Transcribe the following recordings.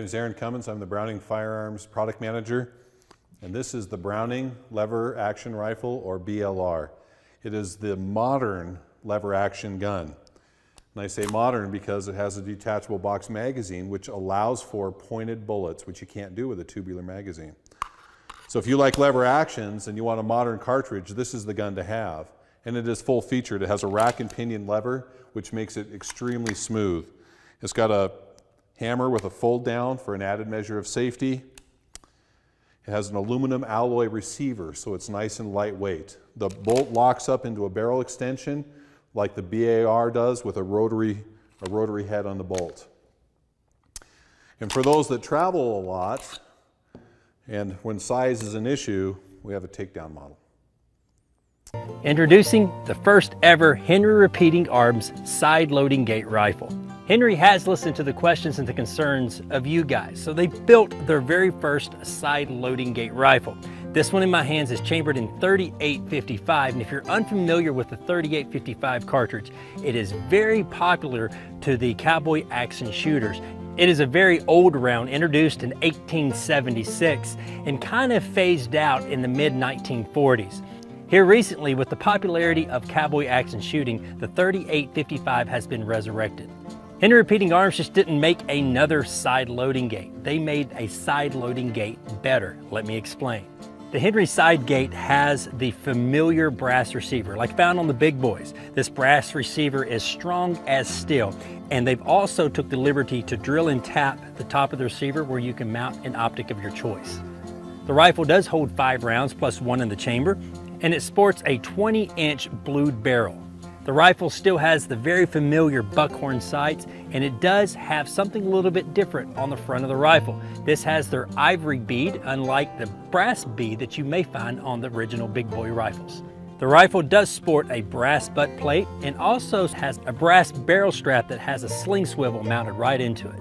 name is Aaron Cummins. I'm the Browning Firearms Product Manager, and this is the Browning Lever Action Rifle, or BLR. It is the modern lever action gun. And I say modern because it has a detachable box magazine which allows for pointed bullets, which you can't do with a tubular magazine. So if you like lever actions and you want a modern cartridge, this is the gun to have. And it is full featured. It has a rack and pinion lever, which makes it extremely smooth. It's got a hammer with a fold down for an added measure of safety. It has an aluminum alloy receiver, so it's nice and lightweight. The bolt locks up into a barrel extension like the BAR does with a rotary head on the bolt. And for those that travel a lot, and when size is an issue, we have a takedown model. Introducing the first ever Henry Repeating Arms side-loading gate rifle. Henry has listened to the questions and the concerns of you guys, so they built their very first side-loading gate rifle. This one in my hands is chambered in 3855, and if you're unfamiliar with the 3855 cartridge, it is very popular to the cowboy action shooters. It is a very old round, introduced in 1876 and kind of phased out in the mid-1940s. Here recently, with the popularity of cowboy action shooting, the 3855 has been resurrected. Henry Repeating Arms just didn't make another side-loading gate. They made a side-loading gate better. Let me explain. The Henry side gate has the familiar brass receiver, like found on the big boys. This brass receiver is strong as steel, and they've also took the liberty to drill and tap the top of the receiver where you can mount an optic of your choice. The rifle does hold 5 rounds plus 1 in the chamber, and it sports a 20-inch blued barrel. The rifle still has the very familiar buckhorn sights, and it does have something a little bit different on the front of the rifle. This has their ivory bead, unlike the brass bead that you may find on the original big boy rifles. The rifle does sport a brass butt plate and also has a brass barrel strap that has a sling swivel mounted right into it.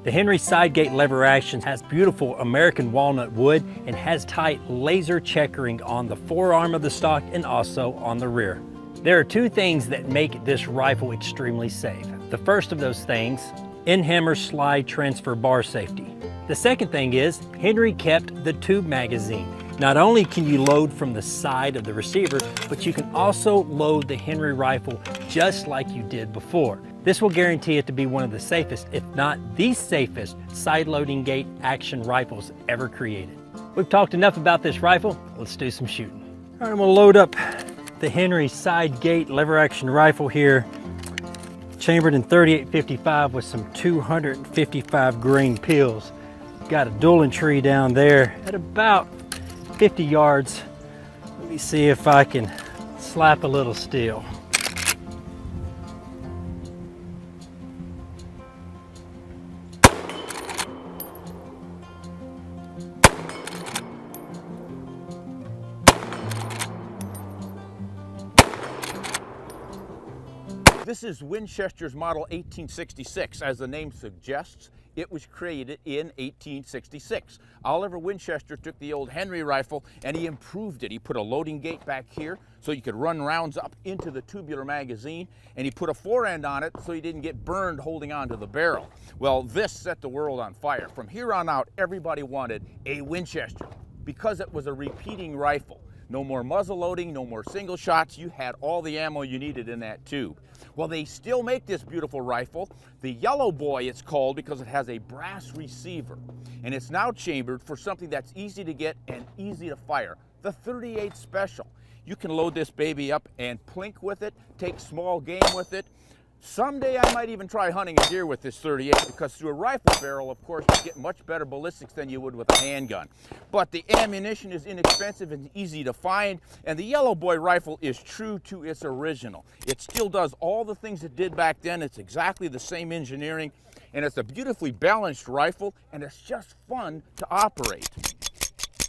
The Henry side gate lever action has beautiful American walnut wood and has tight laser checkering on the forearm of the stock and also on the rear. There are 2 things that make this rifle extremely safe. The first of those things, in-hammer slide transfer bar safety. The second thing is, Henry kept the tube magazine. Not only can you load from the side of the receiver, but you can also load the Henry rifle just like you did before. This will guarantee it to be one of the safest, if not the safest, side-loading gate action rifles ever created. We've talked enough about this rifle, let's do some shooting. All right, I'm gonna load up the Henry side gate lever action rifle here, chambered in 3855 with some 255 grain pills. Got a dueling tree down there at about 50 yards. Let me see if I can slap a little steel. This is Winchester's model 1866. As the name suggests, it was created in 1866. Oliver Winchester took the old Henry rifle and he improved it. He put a loading gate back here so you could run rounds up into the tubular magazine, and he put a fore-end on it so you didn't get burned holding on to the barrel. Well, this set the world on fire. From here on out, everybody wanted a Winchester because it was a repeating rifle. No more muzzle loading, no more single shots. You had all the ammo you needed in that tube. Well, they still make this beautiful rifle. The Yellow Boy, it's called, because it has a brass receiver. And it's now chambered for something that's easy to get and easy to fire, the 38 Special. You can load this baby up and plink with it, take small game with it. Someday I might even try hunting a deer with this 38, because through a rifle barrel, of course, you get much better ballistics than you would with a handgun. But the ammunition is inexpensive and easy to find, and the Yellow Boy rifle is true to its original. It still does all the things it did back then. It's exactly the same engineering, and it's a beautifully balanced rifle, and it's just fun to operate.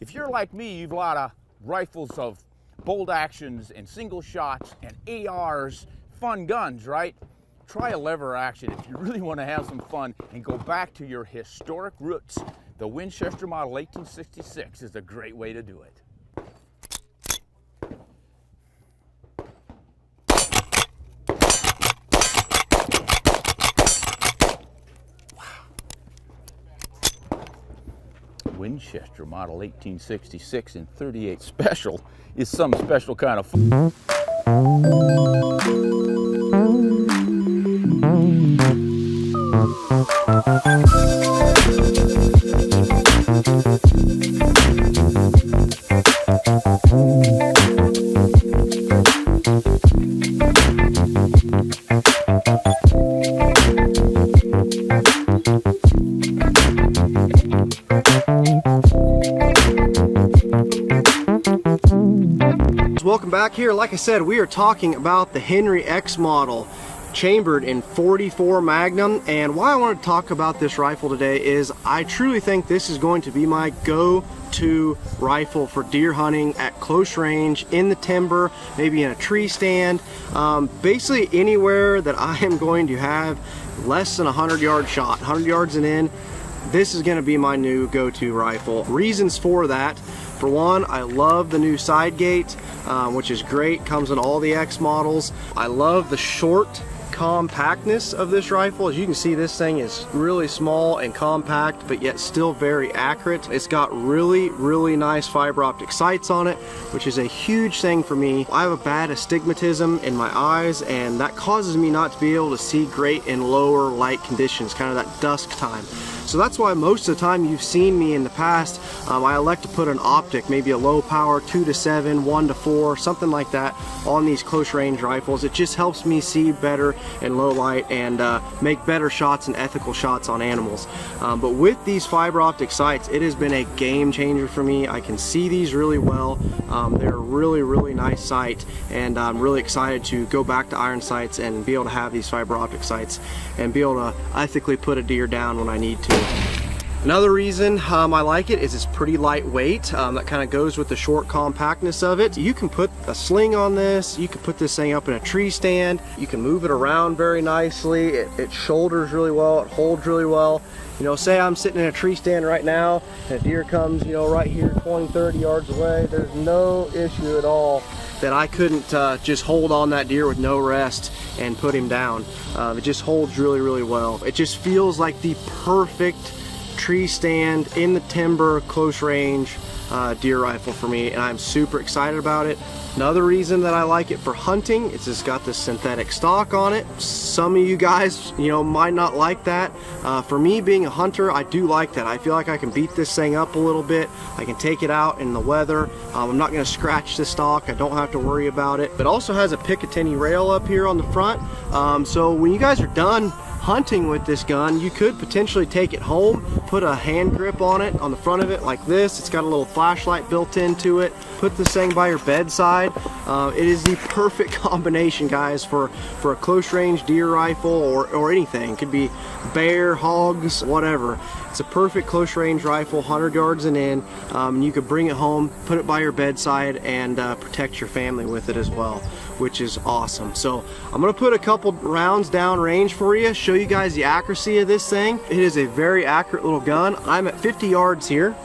If you're like me, you've a lot of rifles of bolt actions and single shots and ARs, fun guns, right? Try a lever action if you really want to have some fun and go back to your historic roots. The Winchester model 1866 is a great way to do it. Winchester model 1866 in 38 special is some special kind of fun. Welcome back here. Like I said, we are talking about the Henry X model, chambered in 44 Magnum. And why I want to talk about this rifle today is I truly think this is going to be my go-to rifle for deer hunting at close range, in the timber, maybe in a tree stand, basically anywhere that I am going to have less than a 100-yard shot, 100 yards and in. This is going to be my new go-to rifle. Reasons for that: for one, I love the new side gate, which is great, comes in all the X models. I love the short compactness of this rifle. As you can see, this thing is really small and compact, but yet still very accurate. It's got really nice fiber optic sights on it, which is a huge thing for me. I have a bad astigmatism in my eyes, and that causes me not to be able to see great in lower light conditions, kind of that dusk time. So that's why most of the time you've seen me in the past, I elect to put an optic, maybe a low power 2 to 7, 1 to 4, something like that on these close range rifles. It just helps me see better in low light and make better shots and ethical shots on animals. But with these fiber optic sights, it has been a game changer for me. I can see these really well. They're a really nice sight, and I'm really excited to go back to iron sights and be able to have these fiber optic sights and be able to ethically put a deer down when I need to. Another reason I like it is it's pretty lightweight. That kind of goes with the short compactness of it. You can put a sling on this, you can put this thing up in a tree stand, you can move it around very nicely, it shoulders really well, it holds really well. You know, say I'm sitting in a tree stand right now and a deer comes, you know, right here 20, 30 yards away, there's no issue at all that I couldn't just hold on that deer with no rest and put him down. It just holds really well. It just feels like the perfect tree stand, in the timber, close range deer rifle for me, and I'm super excited about it. Another reason that I like it for hunting is it's got this synthetic stock on it. Some of you guys, you know, might not like that. For me, being a hunter, I do like that. I feel like I can beat this thing up a little bit. I can take it out in the weather. I'm not going to scratch the stock. I don't have to worry about it. It also has a Picatinny rail up here on the front. So when you guys are done hunting with this gun, you could potentially take it home, put a hand grip on it, on the front of it like this. It's got a little flashlight built into it. Put this thing by your bedside. It is the perfect combination, guys, for a close range deer rifle or anything. It could be bear, hogs, whatever. It's a perfect close range rifle, 100 yards and in. And you could bring it home, put it by your bedside, and protect your family with it as well, which is awesome. So I'm gonna put a couple rounds down range for you, show you guys the accuracy of this thing. It is a very accurate little gun. I'm at 50 yards here.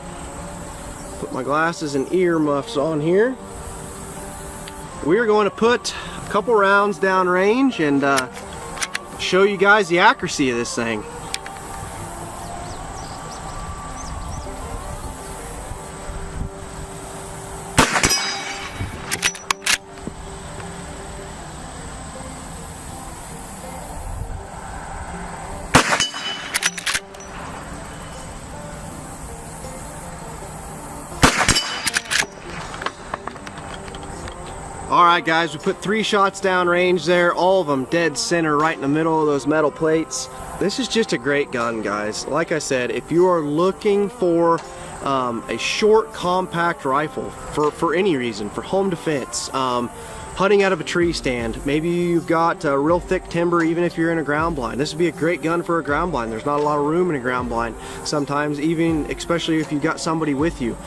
Put my glasses and ear muffs on here. We're going to put a couple rounds down range and show you guys the accuracy of this thing. Alright guys, we put 3 shots down range there, all of them dead center right in the middle of those metal plates. This is just a great gun, guys. Like I said, if you are looking for a short, compact rifle for any reason, for home defense, hunting out of a tree stand, maybe you've got real thick timber, even if you're in a ground blind, this would be a great gun for a ground blind. There's not a lot of room in a ground blind sometimes, even especially if you've got somebody with you.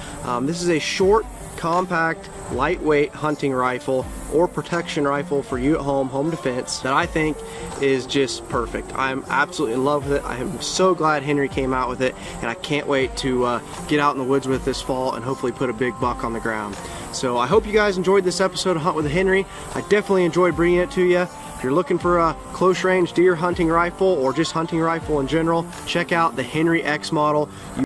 This is a short, compact, lightweight hunting rifle or protection rifle for you at home, home defense, that I think is just perfect. I'm absolutely in love with it. I am so glad Henry came out with it, and I can't wait to get out in the woods with this fall and hopefully put a big buck on the ground. So I hope you guys enjoyed this episode of Hunt with Henry. I definitely enjoyed bringing it to you. If you're looking for a close range deer hunting rifle or just hunting rifle in general, check out the Henry X model. You